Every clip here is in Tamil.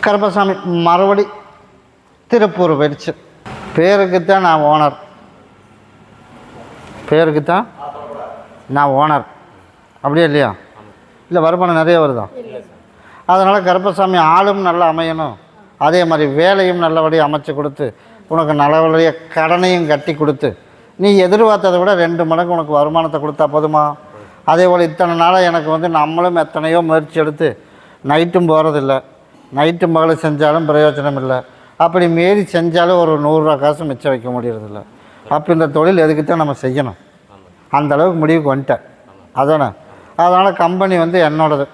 கருப்பசாமி மறுபடி திருப்பூர் போயிடுச்சு. பேருக்குத்தான் நான் ஓனர், பேருக்குத்தான் நான் ஓனர், அப்படியே இல்லையா? இல்லை வருமானம் நிறைய வருதா? அதனால் கருப்பசாமி ஆளும் நல்லா அமையணும், அதே மாதிரி வேலையும் நல்லபடியாக அமைச்சு கொடுத்து உனக்கு நல்லபடிய கடனையும் கட்டி கொடுத்து நீ எதிர்பார்த்ததை விட 2 மடங்கு உனக்கு வருமானத்தை கொடுத்தா போதுமா? அதே போல் இத்தனை நாளாக எனக்கு வந்து நம்மளும் எத்தனையோ முயற்சி எடுத்து நைட்டும் போகிறதில்ல, நைட்டும் பகலும் செஞ்சாலும் பிரயோஜனம் இல்லை, அப்படி மீறி செஞ்சாலும் ஒரு 100 ரூபா காசு மிச்சம் வைக்க முடியறதில்ல. அப்போ இந்த தொழில் எதுக்குத்தான் நம்ம செய்யணும், அந்தளவுக்கு முடிவுக்கு வந்துட்டேன். அதானே? அதனால் கம்பெனி வந்து என்னோடது.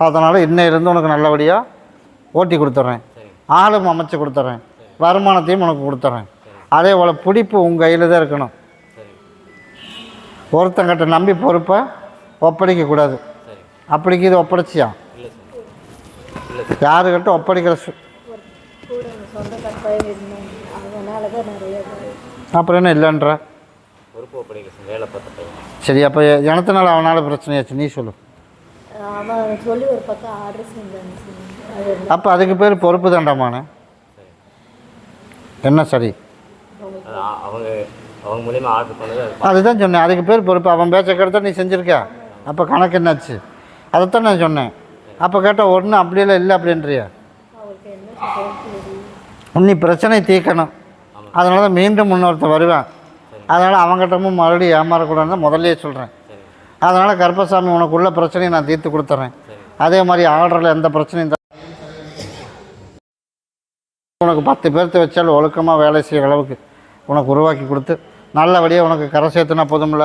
அதனால் இன்னையிலேருந்து உனக்கு நல்லபடியாக ஓட்டி கொடுத்துட்றேன், ஆளும் அமைச்சு கொடுத்துட்றேன், வருமானத்தையும் உனக்கு கொடுத்துட்றேன். அதே போல் பிடிப்பு உங்கள் கையில் தான் இருக்கணும். ஒருத்தங்கிட்ட நம்பி பொறுப்பை ஒப்படைக்கக்கூடாது. அப்படிக்கு இது ஒப்படைச்சியா? யாருக்கிட்ட ஒப்படைக்கிற அப்புறம் என்ன இல்லைன்ற? சரி, அப்போ எனத்தினால அவனால் பிரச்சனையாச்சு, நீ சொல்லு. அப்போ அதுக்கு பேர் பொறுப்பு தாண்டாமானே. என்ன சரி, அதுதான் சொன்னேன், அதுக்கு பேர் பொறுப்பு. அவன் பேச்ச கேட்டால் நீ செஞ்சுருக்க, அப்போ கணக்கு என்னாச்சு? அதைத்தான் நான் சொன்னேன். அப்போ கேட்டால் ஒன்றும் அப்படியெல்லாம் இல்லை அப்படின்றியா? நீ பிரச்சனை தீர்க்கணும், அதனால தான் மீண்டும் இன்னொருத்தர் வருவேன். அதனால் அவங்ககிட்டமும் மறுபடியும் ஏமாறக்கூடாதுன்னு முதல்லையே சொல்கிறேன். அதனால் கருப்பசாமி உனக்குள்ள பிரச்சனையை நான் தீர்த்து கொடுத்துட்றேன். அதே மாதிரி ஆர்டரில் எந்த பிரச்சனையும் உனக்கு 10 பேர்த்து வச்சாலும் ஒழுக்கமாக வேலை செய்கிற அளவுக்கு உனக்கு உருவாக்கி கொடுத்து நல்லபடியாக உனக்கு கரை சேர்த்துனா போதும்ல.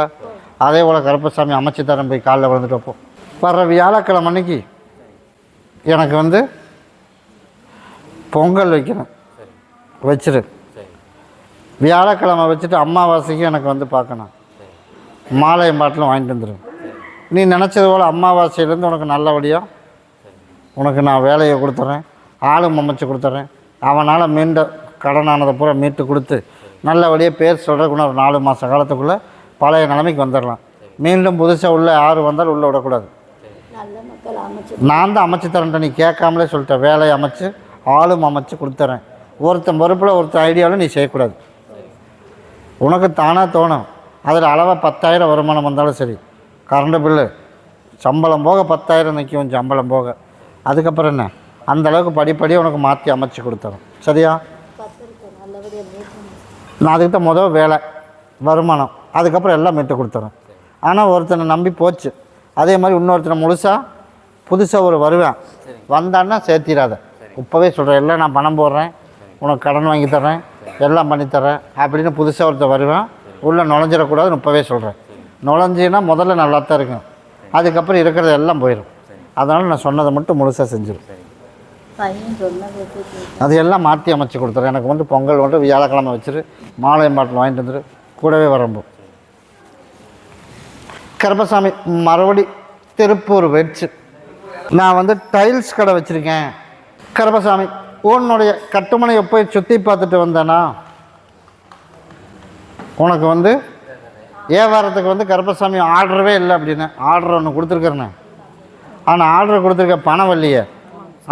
அதே போல் கருப்பசாமி அமைச்சு தரேன், போய் காலைல விழுந்துட்டு வைப்போம். வர்ற வியாழக்கிழமை அன்னைக்கு எனக்கு வந்து பொங்கல் வைக்கணும், வச்சிரு. வியாழக்கிழமை வச்சுட்டு அமாவாசைக்கு எனக்கு வந்து பார்க்கணும், மாலையும் பாட்டிலும் வாங்கிட்டு வந்துடும். நீ நினச்சது போல் அமாவாசையிலேருந்து உனக்கு நல்லபடியாக உனக்கு நான் வேலையை கொடுத்துட்றேன், ஆளும் அமைச்சு கொடுத்துட்றேன். அவனால் மீண்ட கடனானதை பூரா மீட்டு கொடுத்து நல்லபடியாக பேர் சொல்கிறதுக்கு ஒரு 4 மாத காலத்துக்குள்ளே பழைய நிலைமைக்கு வந்துடலாம். மீண்டும் புதுசாக உள்ள யார் வந்தாலும் உள்ளே விடக்கூடாது. நான் தான் அமைச்சு தரேன்ட்ட, நீ கேட்காமலே சொல்லிட்டேன். வேலையை அமைச்சு ஆளும் அமைச்சு கொடுத்துட்றேன். ஒருத்தன் பொறுப்பில் ஒருத்தர் ஐடியாவில் நீ செய்யக்கூடாது. உனக்கு தானாக தோணும். அதில் அளவாக 10,000 வருமானம் வந்தாலும் சரி, கரண்ட் பில்லு சம்பளம் போக 10,000 நிற்கும், சம்பளம் போக. அதுக்கப்புறம் என்ன, அந்தளவுக்கு படிப்படியாக உனக்கு மாற்றி அமைச்சு கொடுத்துறேன். சரியா? நான் அதுக்கு தான் முதல் வேலை வருமானம், அதுக்கப்புறம் எல்லாம் மீட்டு கொடுத்துறேன். ஆனால் ஒருத்தனை நம்பி போச்சு. அதே மாதிரி இன்னொருத்தனை முழுசாக புதுசாக ஒரு வருவேன், வந்தான்னா சேர்த்திடாத. இப்போவே சொல்கிறேன், எல்லாம் நான் பணம் போடுறேன், உனக்கு கடன் வாங்கி தர்றேன், எல்லாம் பண்ணித்தரேன் அப்படின்னு புதுசாக ஒருத்தர் வருவேன். உள்ளே நுழைஞ்சிடக்கூடாதுன்னு இப்போவே சொல்கிறேன். நுழைஞ்சின்னா முதல்ல நல்லா தான் இருக்கும், அதுக்கப்புறம் இருக்கிறது எல்லாம் போயிடும். அதனால் நான் சொன்னதை மட்டும் முழுசாக செஞ்சிடும். அது எல்லாம் மாற்றி அமைச்சு கொடுத்துறேன். எனக்கு வந்து பொங்கல் வந்து வியாழக்கிழமை வச்சுரு, மாலை பாட்டில் வாங்கிட்டு வந்துரு, கூடவே வரம்போ. கருப்பசாமி மறுபடி திருப்பூர் வச்சு நான் வந்து டைல்ஸ் கடை வச்சுருக்கேன். கருப்பசாமி உன்னுடைய கட்டுமனையை போய் சுற்றி பார்த்துட்டு வந்தேன்னா உனக்கு வந்து வியாபாரத்துக்கு வந்து கருப்பசாமி ஆர்டரவே இல்லை அப்படின்னு ஆர்டர் ஒன்று கொடுத்துருக்குறேண்ணே. ஆனால் ஆர்டர் கொடுத்துருக்க பணம் வரலையே,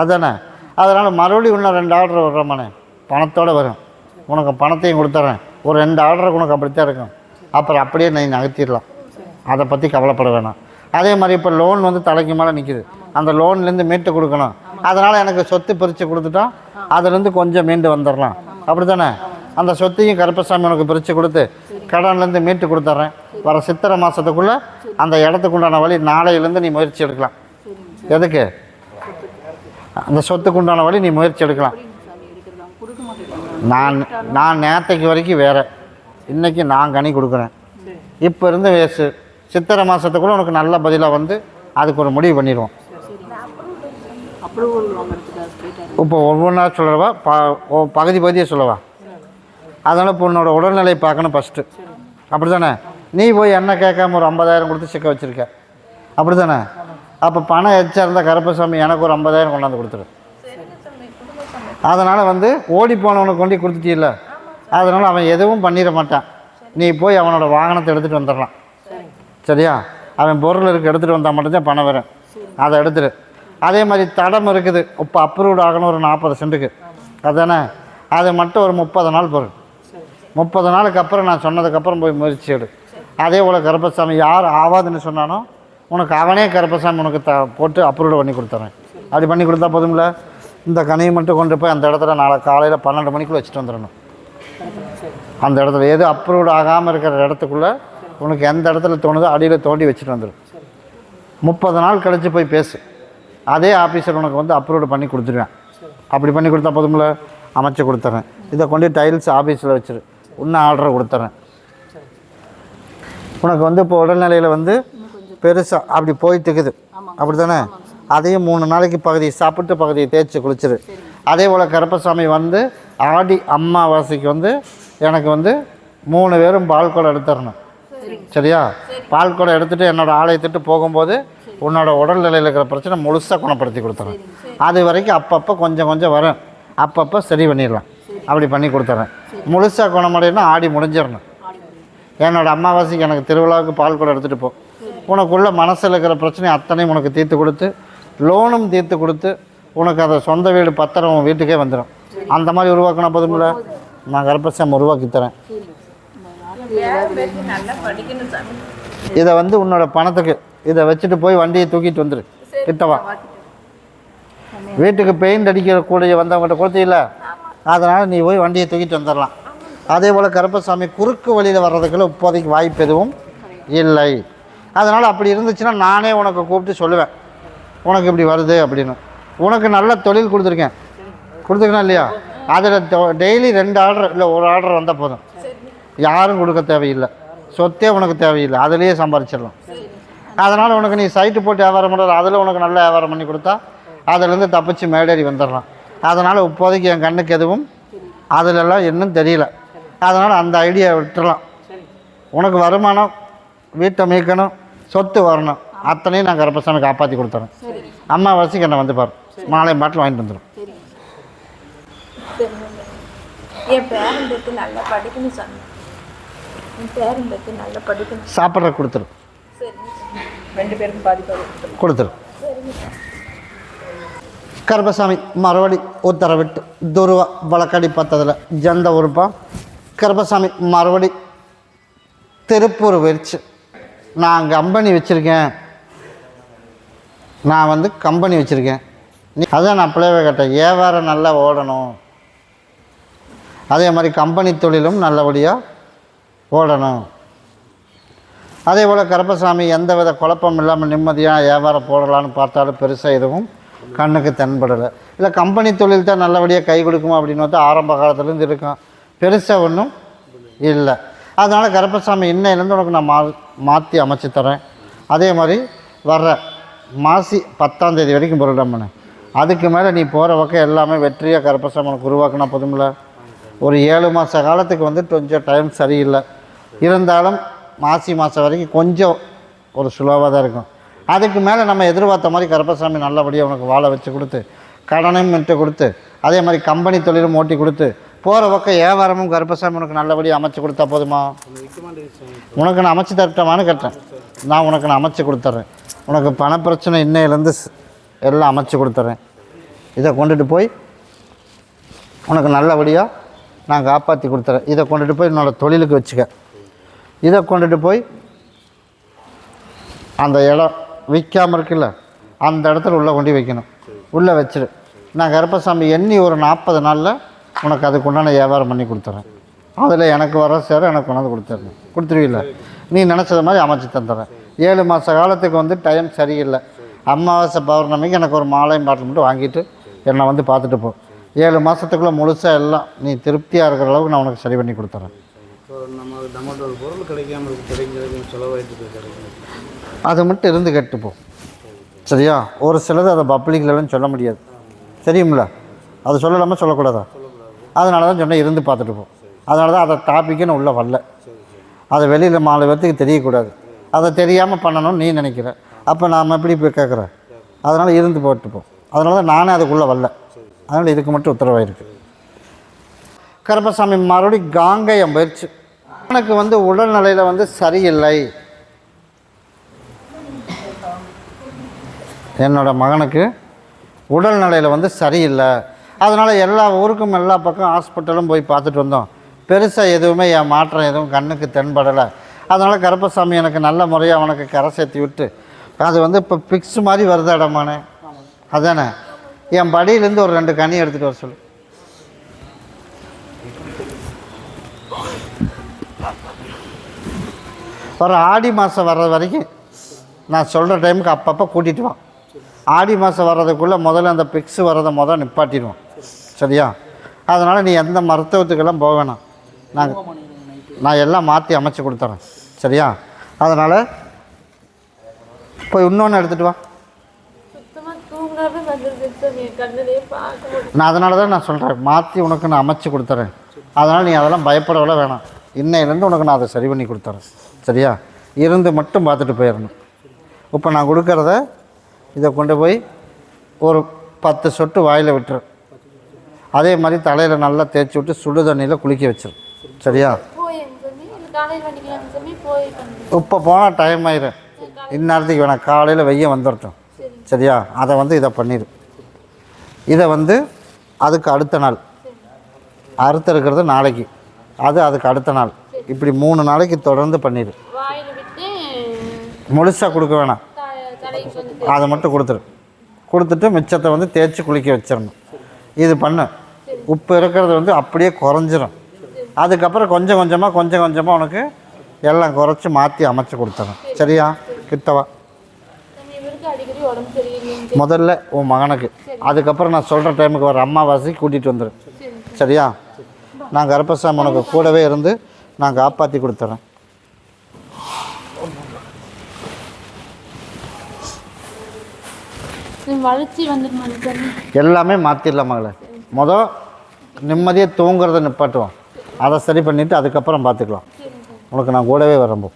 அதுதானே? அதனால் மறுபடியும் இன்னும் 2 ஆர்டர் வர்றமானே, பணத்தோடு வரும். உனக்கு பணத்தையும் கொடுத்துட்றேன். ஒரு 2 ஆர்டருக்கு உனக்கு அப்படித்தான் இருக்கும். அப்புறம் அப்படியே நீ நகர்த்திடலாம், அதை பற்றி கவலைப்பட வேணாம். அதே மாதிரி இப்போ லோன் வந்து தலைக்கு மேலே நிற்கிது, அந்த லோன்லேருந்து மீட்டு கொடுக்கணும். அதனால் எனக்கு சொத்து பிரித்து கொடுத்துட்டா அதுலேருந்து கொஞ்சம் மீண்டு வந்துடலாம், அப்படி தானே? அந்த சொத்தையும் கருப்பசாமி உனக்கு பிரித்து கொடுத்து கடன்லேருந்து மீட்டு கொடுத்துட்றேன். வர சித்திரை மாதத்துக்குள்ளே அந்த இடத்துக்கு உண்டான வழி நாளையிலேருந்து நீ முயற்சி எடுக்கலாம். எதுக்கு? அந்த சொத்துக்கு உண்டான வழி நீ முயற்சி எடுக்கலாம். நான் நேற்றைக்கு வரைக்கும் வேறு, இன்றைக்கி நான் கனி கொடுக்குறேன். இப்போ இருந்து வேஸ்ட்டு. சித்திரை மாதத்துக்குள்ளே உனக்கு நல்ல பதிலாக வந்து அதுக்கு ஒரு முடிவு பண்ணிடுவோம். இப்போ ஒவ்வொன்றா சொல்லவா, பகுதி பகுதியாக சொல்லவா? அதனால் இப்போ உன்னோட உடல்நிலை பார்க்கணும் ஃபஸ்ட்டு, அப்படி தானே? நீ போய் என்ன கேட்காம ஒரு 50,000 கொடுத்து சிக்க வச்சுருக்க, அப்படி தானே? அப்போ பணம் எச்சா இருந்தால் கருப்பசாமி எனக்கு ஒரு 50,000 கொண்டாந்து கொடுத்துரு. அதனால் வந்து ஓடி போனவனுக்கு கொண்டு கொடுத்துட்டில்ல, அதனால் அவன் எதுவும் பண்ணிட மாட்டான். நீ போய் அவனோட வாகனத்தை எடுத்துகிட்டு வந்துடலாம். சரியா? அவன் பொருள் எடுத்துகிட்டு வந்தால் மட்டும்தான் பணம் வரும். அதை எடுத்துரு. அதே மாதிரி தடம் இருக்குது, இப்போ அப்ரூவ்ட் ஆகணும் ஒரு 40 சென்ட்டுக்கு, அதுதானே? அது மட்டும் ஒரு 30 நாள் பொருள். 30 நாளுக்கு அப்புறம் நான் சொன்னதுக்கப்புறம் போய் முயற்சி எடு. அதே போல் கருப்பசாமி யார் ஆகாதுன்னு சொன்னானோ உனக்கு அவனே கருப்பசாமி உனக்கு போட்டு அப்ரூவ்டு பண்ணி கொடுத்துறேன். அப்படி பண்ணி கொடுத்தா போதும்ல. இந்த கனியை மட்டும் கொண்டு போய் அந்த இடத்துல நாளை காலையில் 12 மணிக்குள்ளே வச்சுட்டு வந்துடணும். அந்த இடத்துல எது அப்ரூவ்டு ஆகாமல் இருக்கிற இடத்துக்குள்ளே உனக்கு எந்த இடத்துல தோணுதோ அடியில் தோண்டி வச்சுட்டு வந்துடும். 30 நாள் கழித்து போய் பேசு, அதே ஆஃபீஸர் உனக்கு வந்து அப்ரூவ்டு பண்ணி கொடுத்துருவேன். அப்படி பண்ணி கொடுத்தா போதும்ல, அமைச்சு கொடுத்துட்றேன். இதை கொண்டு டைல்ஸ் ஆஃபீஸில் வச்சுரு, இன்னும் ஆர்டர் கொடுத்துட்றேன். உனக்கு வந்து இப்போ உடல்நிலையில் வந்து பெருசாக அப்படி போயிட்டுக்குது, அப்படி தானே? அதையும் 3 நாளைக்கு பகுதியை சாப்பிட்டு பகுதியை தேய்ச்சி குளிச்சிரு. அதே போல் கருப்பசாமி வந்து ஆடி அம்மாவாசைக்கு வந்து எனக்கு வந்து 3 பேரும் பால் குடம் எடுத்துடணும். சரியா? பால் குடம் எடுத்துகிட்டு என்னோடய ஆலயத்துட்டு போகும்போது உன்னோட உடல்நிலையில் இருக்கிற பிரச்சனை முழுசாக குணப்படுத்தி கொடுத்துறேன். அது வரைக்கும் அப்பப்போ கொஞ்சம் கொஞ்சம் வரும், அப்பப்போ சரி பண்ணிடலாம். அப்படி பண்ணி கொடுத்துட்றேன். முழுசாக குணமடையணும்னா ஆடி முடிஞ்சிடணும். என்னோடய அம்மாவாசைக்கு எனக்கு திருவிழாவுக்கு பால் குடம் எடுத்துகிட்டு போ. உனக்குள்ள மனசில் இருக்கிற பிரச்சனை அத்தனையும் உனக்கு தீர்த்து கொடுத்து, லோனும் தீர்த்து கொடுத்து, உனக்கு அதை சொந்த வீடு பத்திரம் உன் வீட்டுக்கே வந்துடும். அந்த மாதிரி உருவாக்கினா போதும்ல, நான் கருப்பசாமி உருவாக்கி தரேன். இதை வந்து உன்னோட பணத்துக்கு இதை வச்சுட்டு போய் வண்டியை தூக்கிட்டு வந்துடு. கிட்டவா வீட்டுக்கு பெயிண்ட் அடிக்கக்கூடிய வந்தவங்ககிட்ட கொடுத்தீங்கள, அதனால் நீ போய் வண்டியை தூக்கிட்டு வந்துடலாம். அதே போல் கருப்பசாமி குறுக்கு வழியில் வர்றதுக்குள்ள இப்போதைக்கு வாய்ப்பு எதுவும் இல்லை. அதனால் அப்படி இருந்துச்சுன்னா நானே உனக்கு கூப்பிட்டு சொல்லுவேன், உனக்கு இப்படி வருது அப்படின்னு. உனக்கு நல்ல தொழில் கொடுத்துருக்கேன் இல்லையா? அதில் டெய்லி 2 ஆர்டர் இல்லை 1 ஆர்டர் வந்தால் போதும். யாரும் கொடுக்க தேவையில்லை, சொத்தே உனக்கு தேவையில்லை, அதிலேயே சம்பாரிச்சிடலாம். அதனால் உனக்கு நீ சைட்டு போட்டு வியாபாரம் பண்ணுறது, அதில் உனக்கு நல்ல வியாபாரம் பண்ணி கொடுத்தா அதிலேருந்து தப்பிச்சு மேடேறி வந்துடலாம். அதனால் இப்போதைக்கு என் கண்ணுக்கு எதுவும் அதிலெல்லாம் இன்னும் தெரியல. அதனால் அந்த ஐடியா விட்டுடலாம். உனக்கு வருமானம், வீட்டை மீட்கணும், சொத்து வரணும், அத்தனையும் நான் கருப்பசாமி காப்பாற்றி கொடுத்துறேன். அம்மாவாசைக்கு என்னை வந்து பாரு, மாலை பாட்டில் வாங்கிட்டு வந்துடும். சாப்பிட்ற கொடுத்துரு, கொடுத்துரு. கருப்பசாமி மறுபடி உத்தரவிட்டு துருவா வழக்கடி பார்த்ததில் ஜந்த உறுப்பா கருப்பசாமி மறுபடி திருப்பூர் வச்சு நான் கம்பெனி வச்சுருக்கேன், நான் வந்து கம்பெனி வச்சுருக்கேன். அதான் நான் பிள்ளைவை கேட்டேன், வியாபாரம் நல்லா ஓடணும், அதே மாதிரி கம்பெனி தொழிலும் நல்லபடியாக ஓடணும். அதே போல் கருப்பசாமி எந்த வித குழப்பம் இல்லாமல் நிம்மதியாக வியாபாரம் போடலான்னு பார்த்தாலும் பெருசாக எதுவும் கண்ணுக்கு தென்படலை. இல்லை கம்பெனி தொழில் தான் நல்லபடியாக கை கொடுக்குமா அப்படின்னு பார்த்தா ஆரம்ப காலத்துலேருந்து இருக்கும், பெருசாக ஒன்றும் இல்லை. அதனால் கருப்பசாமி இன்னையிலேருந்து உனக்கு நான் மாற்றி அமைச்சு தரேன். அதே மாதிரி வர்ற மாசி 10ஆம் தேதி வரைக்கும் பொருளாமண்ணே, அதுக்கு மேலே நீ போகிற பக்கம் எல்லாமே வெற்றியாக கருப்பசாமி உனக்கு உருவாக்குனா போதும்ல. ஒரு 7 மாத காலத்துக்கு வந்து கொஞ்சம் டைம் சரியில்லை, இருந்தாலும் மாசி மாதம் வரைக்கும் கொஞ்சம் ஒரு சுலோவாக தான் இருக்கும். அதுக்கு மேலே நம்ம எதிர்பார்த்த மாதிரி கருப்பசாமி நல்லபடியாக உனக்கு வாழ வச்சு கொடுத்து, கடனையும் மிட்டு கொடுத்து, அதே மாதிரி கம்பெனி தொழிலும் ஓட்டி கொடுத்து, போகிற பக்கம் வியாபாரமும் கருப்பசாமி உனக்கு நல்லபடியாக அமைச்சு கொடுத்தா போதுமா? உனக்கு நான் அமைச்சு தரட்டமானு கேட்டேன். நான் உனக்கு நான் அமைச்சு கொடுத்துட்றேன். உனக்கு பணப்பிரச்சனை இன்னையிலேருந்து எல்லாம் அமைச்சு கொடுத்துட்றேன். இதை கொண்டுட்டு போய் உனக்கு நல்லபடியாக நான் காப்பாற்றி கொடுத்துறேன். இதை கொண்டுட்டு போய் என்னோடய தொழிலுக்கு வச்சுக்க. இதை கொண்டுட்டு போய் அந்த இடம் விற்காமல் இருக்குல்ல, அந்த இடத்துல உள்ளே கொண்டு வைக்கணும், உள்ளே வச்சிடு. நான் கருப்பசாமி எண்ணி ஒரு 40 நாளில் உனக்கு அதுக்கு உண்டான வியாபாரம் பண்ணி கொடுத்துட்றேன். அதில் எனக்கு வர சேர எனக்கு கொண்டாந்து கொடுத்துருவில்ல, நீ நினச்சது மாதிரி அமைச்சு தந்துடுறேன். 7 மாத காலத்துக்கு வந்து டைம் சரியில்லை. அமாவாசை பௌர்ணமிக்கு எனக்கு ஒரு மாலையும் பாட்டில் மட்டும் வாங்கிட்டு என்னை வந்து பார்த்துட்டு போ. 7 மாதத்துக்குள்ளே முழுசாக எல்லாம் நீ திருப்தியாக இருக்கிற அளவுக்கு நான் உனக்கு சரி பண்ணி கொடுத்துட்றேன். நம்மளோட பொருள் கிடைக்காம செலவாயிட்டு அது மட்டும் இருந்து கேட்டுப்போம், சரியா? ஒரு சிலது அதை பப்ளிக்லன்னு சொல்ல முடியாது, தெரியுமில்ல? அது சொல்லலாமல் சொல்லக்கூடாதா? அதனால தான் சொன்னேன், இருந்து பார்த்துட்டு போ. அதனால தான் அதை டாப்பிக்குன்னு உள்ளே வரல. அதை வெளியில் 4 பேர்த்துக்கு தெரியக்கூடாது. அதை தெரியாமல் பண்ணணும்னு நீ நினைக்கிற, அப்போ நாம் எப்படி போய் கேட்குறேன்? அதனால் இருந்து போட்டுப்போம். அதனால தான் நானே அதுக்குள்ளே வரல. அதனால் இதுக்கு மட்டும் உத்தரவாயிருக்கு. கருப்பசாமி மறுபடியும் காங்கயம் போயிடுச்சு. எனக்கு வந்து உடல்நிலையில் வந்து சரியில்லை. என்னோட மகனுக்கு உடல்நிலையில் வந்து சரியில்லை. அதனால் எல்லா ஊருக்கும் எல்லா பக்கம் ஹாஸ்பிட்டலும் போய் பார்த்துட்டு வந்தோம். பெருசாக எதுவுமே என் மாற்றம் எதுவும் கண்ணுக்கு தென்படலை. அதனால் கருப்பசாமி எனக்கு நல்ல முறையாக அவனுக்கு கரை சேர்த்து விட்டு அது வந்து இப்போ பிக்ஸ் மாதிரி வருது இடமானே. அதானே என் படியிலேருந்து ஒரு 2 கனி எடுத்துகிட்டு வர சொல்லு. வர ஆடி மாதம் வர்றது வரைக்கும் நான் சொல்கிற டைமுக்கு அப்பப்போ கூட்டிகிட்டு வான். ஆடி மாதம் வர்றதுக்குள்ளே முதல்ல அந்த பிக்ஸ் வர்றதை நிப்பாட்டிடுவோம். சரியா? அதனால் நீ எந்த மருத்துவத்துக்கெல்லாம் போக வேணாம். நான் எல்லாம் மாற்றி அமைச்சு கொடுத்துறேன். சரியா? அதனால் போய் இன்னொன்று எடுத்துகிட்டு வா. நான் அதனால தான் நான் சொல்கிறேன், மாற்றி உனக்கு நான் அமைச்சு கொடுத்துறேன். அதனால் நீ அதெல்லாம் பயப்படவில்லை வேணாம். இன்னையிலேருந்து உனக்கு நான் அதை சரி பண்ணி கொடுத்துறேன். சரியா? இருந்து மட்டும் பார்த்துட்டு போயிடணும். இப்போ நான் கொடுக்குறத இதை கொண்டு போய் ஒரு 10 சொட்டு வாயில் விட்டுரு. அதே மாதிரி தலையில் நல்லா தேய்ச்சி விட்டு சுடு தண்ணியில் குளிக்க வச்சிரு. சரியா? இப்போ போனால் டைம் ஆயிரும். இந்நேரத்துக்கு வேணாம், காலையில் வெய்ய வந்துடட்டும். சரியா? அதை வந்து இதை பண்ணிடு. இதை வந்து அதுக்கு அடுத்த நாள் அறுத்து இருக்கிறது நாளைக்கு, அதுக்கு அடுத்த நாள், இப்படி 3 நாளைக்கு தொடர்ந்து பண்ணிடு. முழுசாக கொடுக்க வேணாம், அதை மட்டும் கொடுத்துட்டு மிச்சத்தை வந்து தேய்ச்சி குளிக்க வச்சிடணும். இது பண்ணு. உப்பு இருக்கிறது வந்து அப்படியே குறைஞ்சிரும். அதுக்கப்புறம் கொஞ்சம் கொஞ்சமாக உனக்கு எல்லாம் குறைச்சி மாற்றி அமைச்சு கொடுத்துறேன். சரியா? கிட்டவா முதல்ல உன் மகனுக்கு, அதுக்கப்புறம் நான் சொல்கிற டைமுக்கு வர அம்மாவாசை கூட்டிகிட்டு வந்துடு. சரியா? நான் கருப்பசாமி உனக்கு கூடவே இருந்து நான் காப்பாற்றி கொடுத்துட்றேன். எல்லாமே மாற்றிடலாம் மகளே. நிம்மதியாக தூங்குறத நிப்பாட்டுவோம். அதை சரி பண்ணிவிட்டு அதுக்கப்புறம் பார்த்துக்கலாம். உனக்கு நான் கூடவே வரம்போ.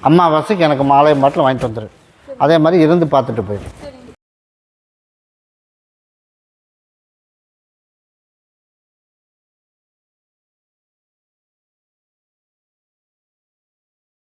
அம்மாவாசைக்கு எனக்கு மாலை மாட்டில் வாங்கிட்டு வந்துடு. அதே மாதிரி இருந்து பார்த்துட்டு போயிடு.